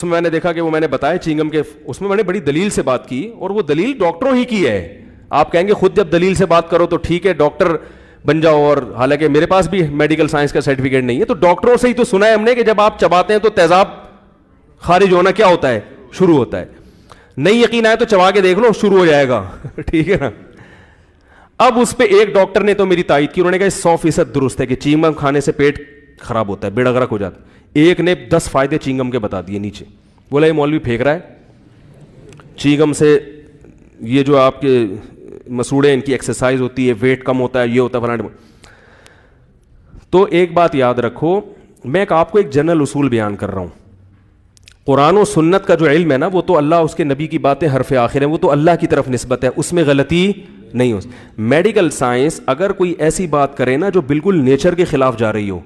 اس میں نے دیکھا کہ وہ میں نے بتایا چینگم کے اس میں میں نے بڑی دلیل سے بات کی, اور وہ دلیل ڈاکٹروں ہی کی ہے. آپ کہیں گے خود جب دلیل سے بات کرو تو ٹھیک ہے ڈاکٹر بن جاؤ, اور حالانکہ میرے پاس بھی میڈیکل سائنس کا سرٹیفکیٹ نہیں ہے, تو ڈاکٹروں سے ہی تو سنا ہے ہم نے کہ جب آپ چباتے ہیں تو تیزاب خارج ہونا کیا ہوتا ہے, شروع ہوتا ہے. نہیں یقین آئے تو چبا کے دیکھ لو, شروع ہو جائے گا. ٹھیک ہے نا. اب اس پہ ایک ڈاکٹر نے تو میری تائید کی, انہوں نے کہا 100% درست ہے کہ چینگم کھانے سے پیٹ خراب ہوتا ہے, بیڑا غرق ہو جاتا ہے. ایک نے 10 فائدے چینگم کے بتا دیے نیچے. بولا یہ مولوی پھینک رہا ہے چینگم سے, یہ جو آپ کے مسوڑے ان کی ایکسرسائز ہوتی ہے, ویٹ کم ہوتا ہے, یہ ہوتا ہے فلاں. تو ایک بات یاد رکھو, میں آپ کو ایک جنرل اصول بیان کر رہا ہوں. قرآن و سنت کا جو علم ہے نا, وہ تو اللہ اس کے نبی کی باتیں حرف آخر ہیں, وہ تو اللہ کی طرف نسبت ہے, اس میں غلطی نہیں ہو. میڈیکل سائنس اگر کوئی ایسی بات کرے نا جو بالکل نیچر کے خلاف جا رہی ہو,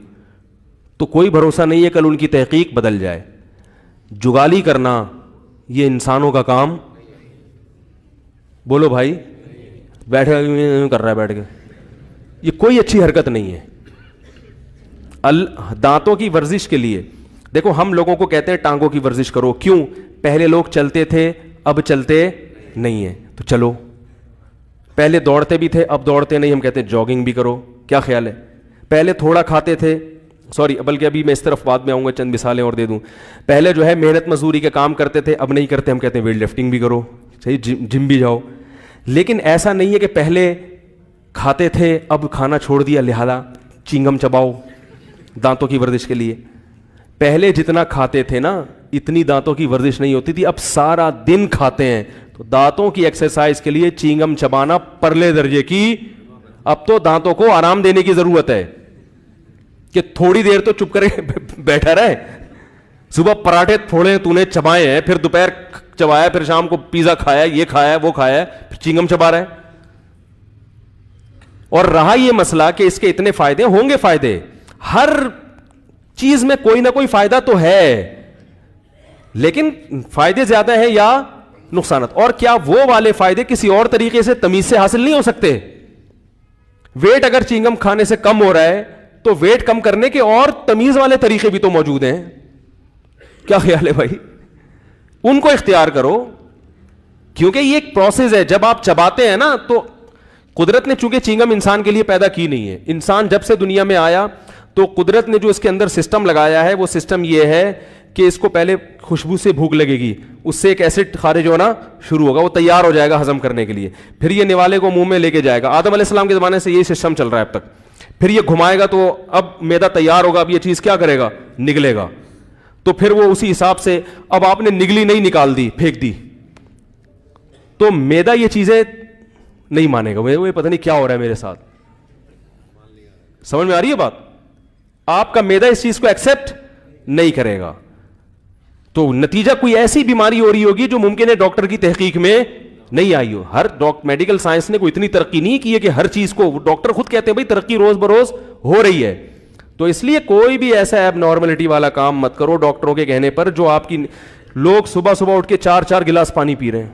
تو کوئی بھروسہ نہیں ہے کل ان کی تحقیق بدل جائے. جگالی کرنا یہ انسانوں کا کام, بولو بھائی, بیٹھ کر رہا ہے بیٹھ کے, یہ کوئی اچھی حرکت نہیں ہے. دانتوں کی ورزش کے لیے دیکھو, ہم لوگوں کو کہتے ہیں ٹانگوں کی ورزش کرو, کیوں؟ پہلے لوگ چلتے تھے اب چلتے نہیں ہیں, تو چلو. پہلے دوڑتے بھی تھے اب دوڑتے نہیں, ہم کہتے ہیں جاگنگ بھی کرو. کیا خیال ہے؟ پہلے تھوڑا کھاتے تھے, سوری بلکہ ابھی میں اس طرف بعد میں آؤں گا, چند مثالیں اور دے دوں. پہلے جو ہے محنت مزدوری کے کام کرتے تھے اب نہیں کرتے, ہم کہتے ہیں ویٹ لفٹنگ بھی کرو, صحیح, جم بھی جاؤ. لیکن ایسا نہیں ہے کہ پہلے کھاتے تھے اب کھانا چھوڑ دیا لہذا چینگم چباؤ دانتوں کی ورزش کے لیے. پہلے جتنا کھاتے تھے نا اتنی دانتوں کی ورزش نہیں ہوتی تھی, اب سارا دن کھاتے ہیں, تو دانتوں کی ایکسرسائز کے لیے چینگم چبانا پرلے درجے کی. اب تو دانتوں کو آرام دینے کی ضرورت ہے کہ تھوڑی دیر تو چپ کرے بیٹھا رہے. صبح پراٹھے تھوڑے تو نے چبائے ہیں, پھر دوپہر چبایا, پھر شام کو پیزا کھایا, یہ کھایا, وہ کھایا, پھر چینگم چبا رہا ہے. اور رہا یہ مسئلہ کہ اس کے اتنے فائدے ہوں گے, فائدے ہر چیز میں کوئی نہ کوئی فائدہ تو ہے, لیکن فائدے زیادہ ہیں یا نقصانات. اور کیا وہ والے فائدے کسی اور طریقے سے تمیز سے حاصل نہیں ہو سکتے؟ ویٹ اگر چینگم کھانے سے کم ہو رہا ہے تو ویٹ کم کرنے کے اور تمیز والے طریقے بھی تو موجود ہیں. کیا خیال ہے بھائی؟ ان کو اختیار کرو, کیونکہ یہ ایک پروسیس ہے. جب آپ چباتے ہیں نا تو قدرت نے چونکہ چینگم انسان کے لیے پیدا کی نہیں ہے, انسان جب سے دنیا میں آیا تو قدرت نے جو اس کے اندر سسٹم لگایا ہے وہ سسٹم یہ ہے کہ اس کو پہلے خوشبو سے بھوک لگے گی, اس سے ایک ایسڈ خارج ہونا شروع ہوگا, وہ تیار ہو جائے گا ہضم کرنے کے لیے, پھر یہ نوالے کو منہ میں لے کے جائے گا. آدم علیہ السلام کے زمانے سے یہی سسٹم چل رہا ہے اب تک. پھر یہ گھمائے گا تو اب میدا تیار ہوگا, اب یہ چیز کیا کرے گا, نگلے گا. تو پھر وہ اسی حساب سے, اب آپ نے نگلی نہیں نکال دی, پھینک دی, تو میدا یہ چیزیں نہیں مانے گا. وہ پتہ نہیں کیا ہو رہا ہے میرے ساتھ, سمجھ میں آ رہی ہے بات؟ آپ کا میدا اس چیز کو ایکسپٹ نہیں کرے گا. تو نتیجہ کوئی ایسی بیماری ہو رہی ہوگی جو ممکن ہے ڈاکٹر کی تحقیق میں نہیں آئی ہو. ہر میڈیکل سائنس نے کوئی اتنی ترقی نہیں کی ہے کہ ہر چیز کو, ڈاکٹر خود کہتے ہیں بھائی ترقی روز بروز ہو رہی ہے. تو اس لیے کوئی بھی ایسا ایب نارملٹی والا کام مت کرو ڈاکٹروں کے کہنے پر. جو آپ کی لوگ صبح صبح اٹھ کے 4 گلاس پانی پی رہے ہیں,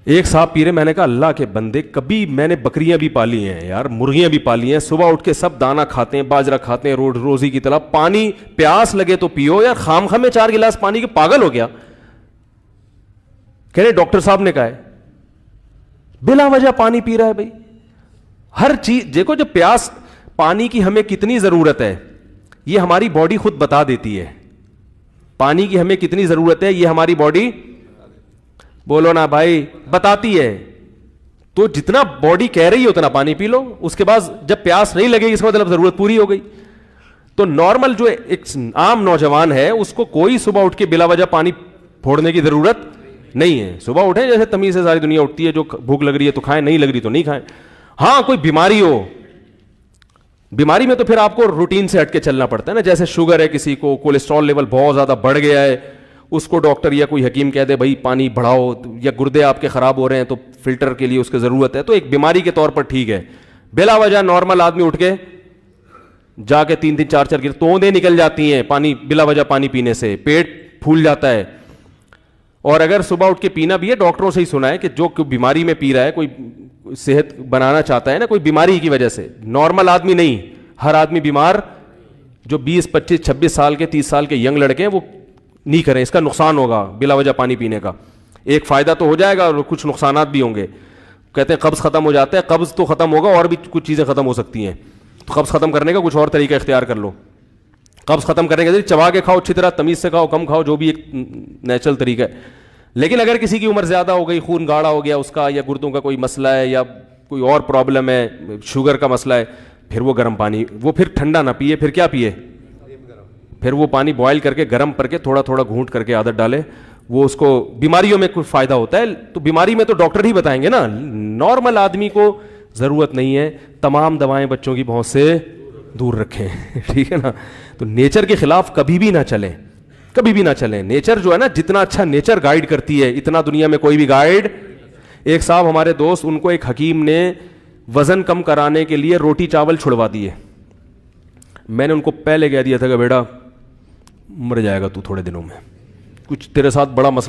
ایک صاحب پی رہے, میں نے کہا اللہ کے بندے, کبھی میں نے بکریاں بھی پالی ہیں یار, مرغیاں بھی پالی ہیں, صبح اٹھ کے سب دانا کھاتے ہیں, باجرہ کھاتے ہیں روزی کی طرح, پانی پیاس لگے تو پیو یار, خام خام میں 4 گلاس پانی کے پاگل ہو گیا. کہہ رہے ڈاکٹر صاحب نے کہا ہے بلا وجہ پانی پی رہا ہے. بھائی ہر چیز دیکھو, جب پیاس, پانی کی ہمیں کتنی ضرورت ہے یہ ہماری باڈی خود بتا دیتی ہے. پانی کی ہمیں کتنی ضرورت ہے یہ ہماری باڈی, بولو نا بھائی, بتاتی ہے. تو جتنا باڈی کہہ رہی ہے اتنا پانی پی لو, اس کے بعد جب پیاس نہیں لگے گی اس کا مطلب ضرورت پوری ہو گئی. تو نارمل جو ایک عام نوجوان ہے اس کو کوئی صبح اٹھ کے بلا وجہ پانی پھوڑنے کی ضرورت نہیں ہے. صبح اٹھیں جیسے تمیز سے ساری دنیا اٹھتی ہے, جو بھوک لگ رہی ہے تو کھائیں, نہیں لگ رہی تو نہیں کھائیں. ہاں کوئی بیماری ہو, بیماری میں تو پھر آپ کو روٹین سے ہٹ کے چلنا پڑتا ہے نا. جیسے شوگر ہے کسی کو, کولیسٹرول لیول بہت زیادہ بڑھ گیا ہے, اس کو ڈاکٹر یا کوئی حکیم کہہ دے بھائی پانی بڑھاؤ, یا گردے آپ کے خراب ہو رہے ہیں تو فلٹر کے لیے اس کی ضرورت ہے, تو ایک بیماری کے طور پر ٹھیک ہے. بلا وجہ نارمل آدمی اٹھ کے جا کے 3 4 توندیں نکل جاتی ہیں پانی, بلا وجہ پانی پینے سے پیٹ پھول جاتا ہے. اور اگر صبح اٹھ کے پینا بھی ہے, ڈاکٹروں سے ہی سنا ہے کہ جو بیماری میں پی رہا ہے, کوئی صحت بنانا چاہتا ہے نا, کوئی بیماری کی وجہ سے, نارمل آدمی نہیں, ہر آدمی بیمار جو 20 25 26 سال کے 30 سال کے ینگ لڑکے ہیں وہ نہیں کریں, اس کا نقصان ہوگا بلا وجہ پانی پینے کا. ایک فائدہ تو ہو جائے گا اور کچھ نقصانات بھی ہوں گے. کہتے ہیں قبض ختم ہو جاتا ہے, قبض تو ختم ہوگا اور بھی کچھ چیزیں ختم ہو سکتی ہیں. تو قبض ختم کرنے کا کچھ اور طریقہ اختیار کر لو. قبض ختم کرنے کے ذریعے چبا کے کھاؤ, اچھی طرح تمیز سے کھاؤ, کم کھاؤ, جو بھی ایک نیچرل طریقہ ہے. لیکن اگر کسی کی عمر زیادہ ہو گئی, خون گاڑھا ہو گیا اس کا, یا گردوں کا کوئی مسئلہ ہے, یا کوئی اور پرابلم ہے, شوگر کا مسئلہ ہے, پھر وہ گرم پانی, وہ پھر ٹھنڈا نہ پیے, پھر کیا پیے, پھر وہ پانی بوائل کر کے گرم کر کے تھوڑا تھوڑا گھونٹ کر کے عادت ڈالے. وہ اس کو بیماریوں میں کچھ فائدہ ہوتا ہے. تو بیماری میں تو ڈاکٹر ہی بتائیں گے نا, نارمل آدمی کو ضرورت نہیں ہے. تمام دوائیں بچوں کی پہنچ سے دور رکھیں, ٹھیک ہے نا. تو نیچر کے خلاف کبھی بھی نہ چلیں, کبھی بھی نہ چلیں. نیچر جو ہے نا, جتنا اچھا نیچر گائیڈ کرتی ہے اتنا دنیا میں کوئی بھی گائیڈ. ایک صاحب ہمارے دوست, ان کو ایک حکیم نے وزن کم کرانے کے لیے روٹی چاول چھڑوا دیے. میں نے ان کو پہلے کہہ دیا تھا کہ بیٹا مر جائے گا تو تھوڑے دنوں میں, کچھ تیرے ساتھ بڑا مسئلہ